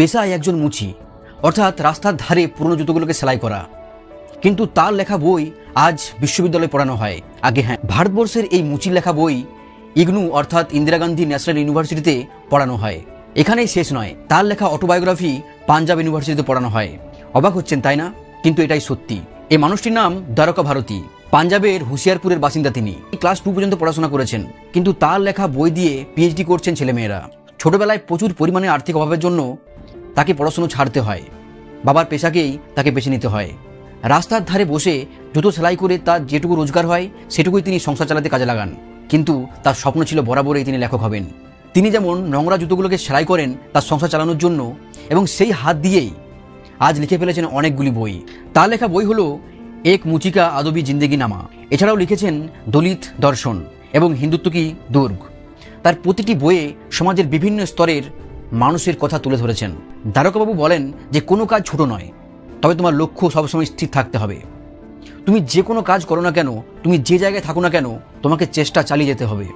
পেশায় একজন মুচি, অর্থাৎ রাস্তার ধারে পুরনো জুতোগুলোকে সেলাই করা। কিন্তু তার লেখা বই আজ বিশ্ববিদ্যালয়ে পড়ানো হয়। আগে হ্যাঁ, ভারতবর্ষের এই মুচির লেখা বই ইগনু অর্থাৎ ইন্দিরা গান্ধী ন্যাশনাল ইউনিভার্সিটিতে পড়ানো হয়। এখানেই শেষ নয়, তার লেখা অটোবায়োগ্রাফি পাঞ্জাব ইউনিভার্সিটিতে পড়ানো হয়। অবাক হচ্ছেন তাই না? কিন্তু এটাই সত্যি। এই মানুষটির নাম দ্বারকা ভারতী। পাঞ্জাবের হুশিয়ারপুরের বাসিন্দা তিনি। ক্লাস 2 পর্যন্ত পড়াশোনা করেছেন, কিন্তু তার লেখা বই দিয়ে পিএইচডি করছেন ছেলেমেয়েরা। ছোটবেলায় প্রচুর পরিমাণে আর্থিক অভাবের জন্য তাকে পড়াশোনা ছাড়তে হয়, বাবার পেশাকেই তাকে বেছে নিতে হয়। রাস্তার ধারে বসে জুতো সেলাই করে তার যেটুকু রোজগার হয় সেটুকুই তিনি সংসার চালাতে কাজে লাগান। কিন্তু তার স্বপ্ন ছিল বরাবরই তিনি লেখক হবেন। তিনি যেমন নোংরা জুতোগুলোকে সেলাই করেন তার সংসার চালানোর জন্য, এবং সেই হাত দিয়েই আজ লিখে ফেলেছেন অনেকগুলি বই। তার লেখা বই হলো এক মুচিকা আদবি জিন্দেগি নামা। এছাড়াও লিখেছেন দলিত দর্শন এবং হিন্দুত্ব কি দুর্গ। তার প্রতিটি বইয়ে সমাজের বিভিন্ন স্তরের মানুষের কথা তুলে ধরেছেন। দ্বারকাবাবু বলেন যে কোনো কাজ ছোট নয়, তবে তোমার লক্ষ্য সবসময় স্থির থাকতে হবে। তুমি যে কোনো কাজ করো না কেন, তুমি যে জায়গায় থাকো না কেন, তোমাকে চেষ্টা চালিয়ে যেতে হবে।